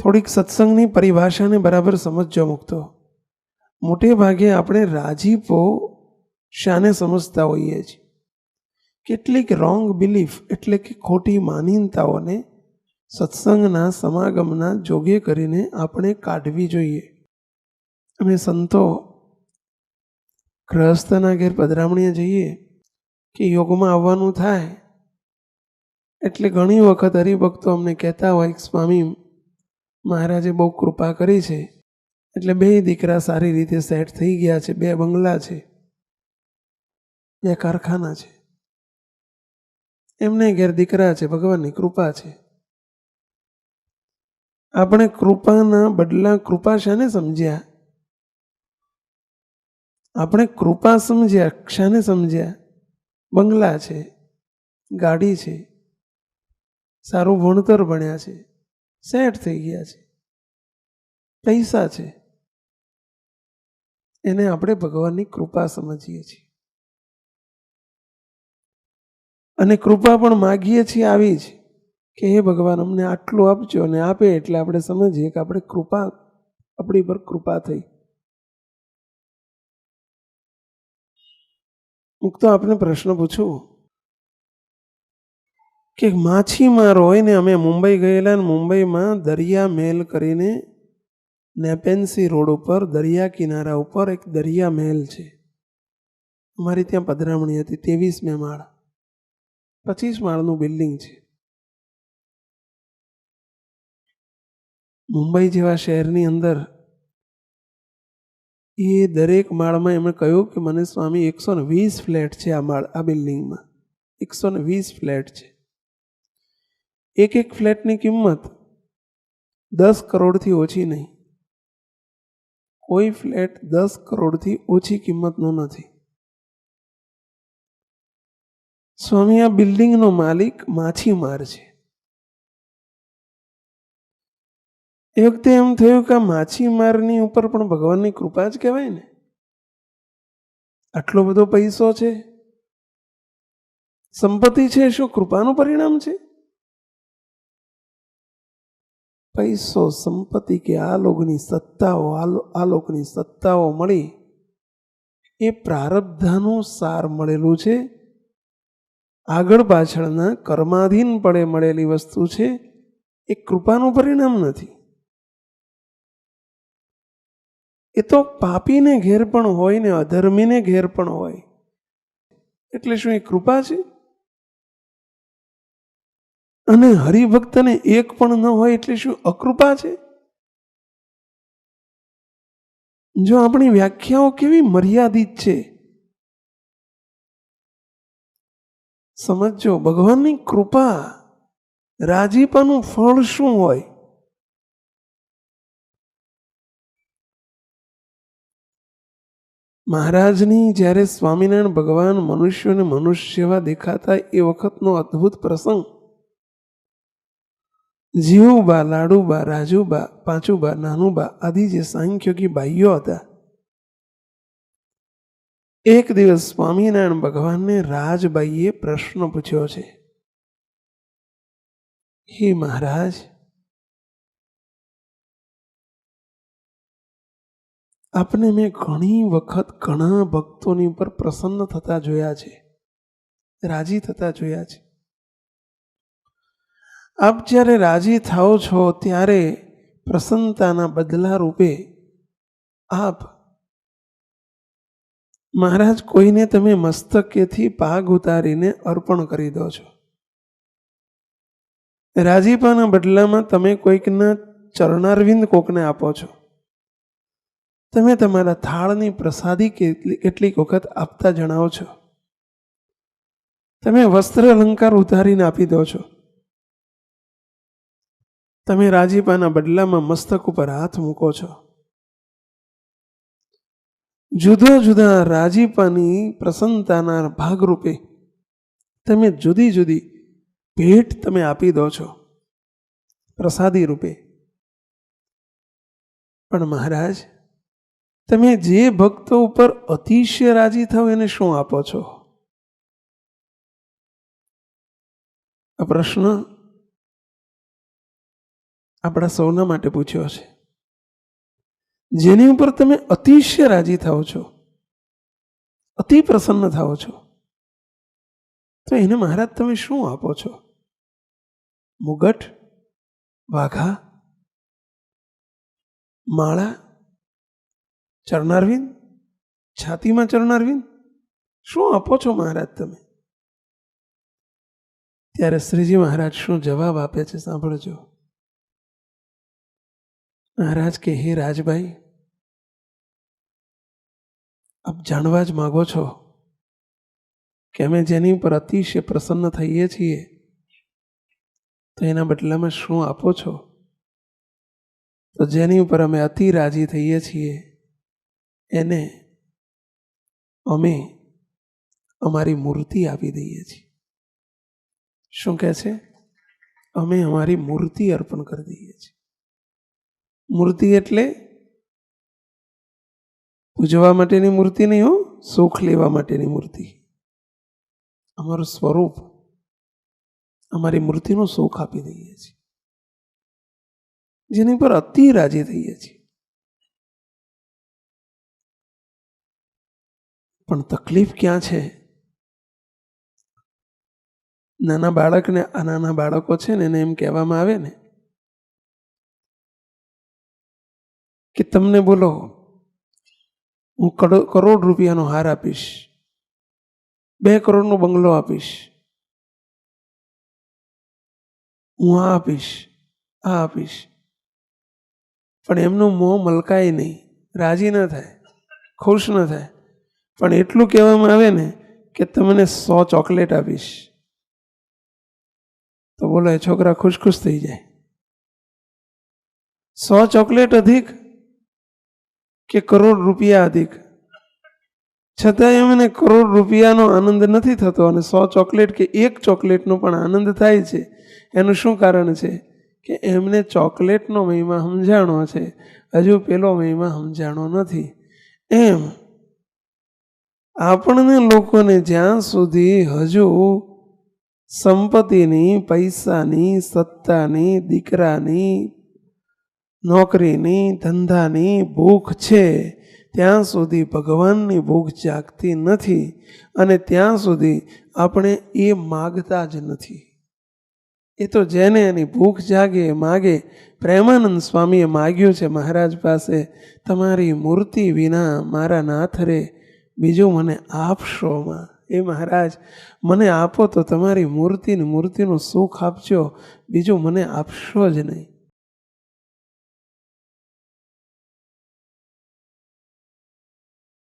થોડીક સત્સંગની પરિભાષાને બરાબર સમજજો મુક્તો. મોટે ભાગે આપણે રાજીપો શાને સમજતા હોઈએ છીએ? કેટલીક રોંગ બિલીફ એટલે કે ખોટી માનીનતાઓને સત્સંગના સમાગમના જોગે કરીને આપણે કાઢવી જોઈએ. અમે સંતો ગ્રહસ્થના ઘેર પધરામણીએ જઈએ કે યોગમાં આવવાનું થાય એટલે ઘણી વખત હરિભક્તો અમને કહેતા હોય, સ્વામી મહારાજે બહુ કૃપા કરી છે એટલે 2 દીકરા સારી રીતે સેટ થઈ ગયા છે, 2 બંગલા છે, 2 કારખાના છે, એમને ઘેર દીકરા છે, ભગવાનની કૃપા છે. આપણે કૃપાના બદલા કૃપા શાને સમજ્યા? આપણે કૃપા સમજ્યા શાને સમજ્યા? બંગલા છે, ગાડી છે, સારું ભણતર ભણ્યા છે, સેટ થઈ ગયા છે, પૈસા છે, એને આપણે ભગવાનની કૃપા સમજીએ છીએ. અને કૃપા પણ માગીએ છીએ આવી જ કે હે ભગવાન અમને આટલું આપજો, અને આપે એટલે આપણે સમજીએ કે આપણે કૃપા, આપણી પર કૃપા થઈ. મુક્તો આપને પ્રશ્ન પૂછું કે માછીમાર હોય ને, અમે મુંબઈ ગયેલા ને મુંબઈમાં દરિયા મહેલ કરીને નેપેન્સી રોડ ઉપર દરિયા કિનારા ઉપર એક દરિયા મહેલ છે. અમારી ત્યાં પધરામણી હતી, 23 માળ, 25 માળનું બિલ્ડિંગ છે. મુંબઈ જેવા શહેરની અંદર એ દરેક માળમાં એમણે કહ્યું કે મને સ્વામી 120 ફ્લેટ છે આ બિલ્ડિંગમાં, 120 ફ્લેટ છે. એક ફ્લેટની કિંમત 10 કરોડથી ઓછી નહીં. કોઈ ફ્લેટ 10 કરોડથી ઓછી કિંમતનો નથી. સ્વામી આ બિલ્ડિંગનો માલિક માછીમાર છે. એ વખતે એમ થયું કે આ માછીમારની ઉપર પણ ભગવાનની કૃપા જ કહેવાય ને. આટલો બધો પૈસો છે, સંપત્તિ છે, શું કૃપાનું પરિણામ છે? પૈસો, સંપત્તિ કે આ લોકની સત્તાઓ મળી એ પ્રારબ્ધનું સાર મળેલું છે. આગળ પાછળના કર્માધીન પડે મળેલી વસ્તુ છે. એ કૃપાનું પરિણામ નથી. એ તો પાપીને ઘેર પણ હોય ને અધર્મીને ઘેર પણ હોય. એટલે શું એ કૃપા છે? અને હરિભક્તને એક પણ ન હોય એટલે શું અકૃપા છે? જો આપણી વ્યાખ્યાઓ કેવી મર્યાદિત છે. સમજો, ભગવાનની કૃપા, રાજીપાનું ફળ શું હોય? મહારાજની જ્યારે સ્વામિનારાયણ ભગવાન મનુષ્યોને મનુષ્ય જેવા દેખાતા એ વખતનો અદ્ભુત પ્રસંગ. જીવુબા, લાડુબા, રાજુબા, પાંચુબા, નાનુબા આદિ જે સાંખ્યોગી બાઈઓ હતા, એક દિવસ સ્વામિનારાયણ ભગવાનને રાજબાઈએ પ્રશ્ન પૂછ્યો છે, હે મહારાજ, આપને મેં ઘણી વખત ઘણા ભક્તોની ઉપર પ્રસન્ન થતા જોયા છે, રાજી થતા જોયા છે. આપ જ્યારે રાજી થાઓ છો ત્યારે પ્રસન્નતાના બદલા રૂપે આપ મહારાજ કોઈને તમે મસ્તકેથી પાગ ઉતારીને અર્પણ કરી દો છો. રાજીપાના બદલામાં તમે કોઈકના ચરણારવિંદ કોકને આપો છો. તમે તમારા થાળની પ્રસાદી કેટલીક વખત આપતા જણાવો છો. તમે વસ્ત્ર અલંકાર ઉતારીને આપી દો છો. તમે રાજીપાના બદલામાં મસ્તક ઉપર હાથ મૂકો છો. જુદા જુદા રાજીપાની પ્રસન્નતાના ભાગરૂપે તમે જુદી જુદી ભેટ તમે આપી દો છો પ્રસાદી રૂપે. પણ મહારાજ, તમે જે ભક્તો ઉપર અતિશય રાજી થાવ એને શું આપો છો? આ પ્રશ્ન આપણા સૌના માટે પૂછ્યો છે. જેની ઉપર તમે અતિશય રાજી થાઓ છો, અતિ પ્રસન્ન થાઓ છો, તો એને મહારાજ તમે શું આપો છો? મુગટ, વાઘા, માળા, ચરણારવિંદ, છાતીમાં ચરણારવિંદ, શું આપો છો મહારાજ તમે? ત્યારે શ્રીજી મહારાજ શું જવાબ આપે છે સાંભળજો. મહારાજ કે હે રાજભાઈ, આપ જાણવા જ માગો છો કે અમે જેની ઉપર અતિશય પ્રસન્ન થઈએ છીએ તો એના બદલામાં શું આપો છો? તો જેની ઉપર અમે અતિ રાજી થઈએ છીએ એને અમે અમારી મૂર્તિ આપી દઈએ છીએ. શું કહે છે? અમે અમારી મૂર્તિ અર્પણ કરી દઈએ છીએ. મૂર્તિ એટલે પૂજવા માટેની મૂર્તિ નહીં હો, સુખ લેવા માટેની મૂર્તિ. અમારું સ્વરૂપ, અમારી મૂર્તિનું સુખ આપી દઈએ છીએ, જેની પર અતિ રાજી થઈએ છીએ. પણ તકલીફ ક્યાં છે? નાના બાળકને, આ નાના બાળકો છે ને એને એમ કહેવામાં આવે ને કે તમને બોલો હું કરોડ રૂપિયાનો હાર આપીશ, 2 કરોડનો બંગલો આપીશ, હું આ આપીશ, આ આપીશ, પણ એમનું મોં મલકાય નહીં, રાજી ન થાય, ખુશ ન થાય. પણ એટલું કહેવામાં આવે ને કે તમને 100 ચોકલેટ આપીશ, તો બોલો એ છોકરા ખુશ ખુશ થઈ જાય. 100 ચોકલેટ અધિક કે કરોડ રૂપિયા અધિક, છતાંય અમને કરોડ રૂપિયાનો આનંદ નથી થતો અને 100 ચોકલેટ કે 1 ચોકલેટનો પણ આનંદ થાય છે. એનું શું કારણ છે? કે એમને ચોકલેટનો મહિમા સમજાણો છે, હજુ પેલો મહિમા સમજાણો નથી. એમ આપણને લોકોને જ્યાં સુધી હજુ સંપત્તિની, પૈસાની, સત્તાની, દીકરાની, નોકરીની, ધંધાની ભૂખ છે ત્યાં સુધી ભગવાનની ભૂખ જાગતી નથી અને ત્યાં સુધી આપણે એ માગતા જ નથી. એ તો જેને એની ભૂખ જાગે માગે. પ્રેમાનંદ સ્વામીએ માગ્યું છે મહારાજ પાસે, તમારી મૂર્તિ વિના મારા નાથ રે બીજું મને આપશોમાં. એ મહારાજ મને આપો તો તમારી મૂર્તિનું સુખ આપજો, બીજું મને આપશો જ નહીં.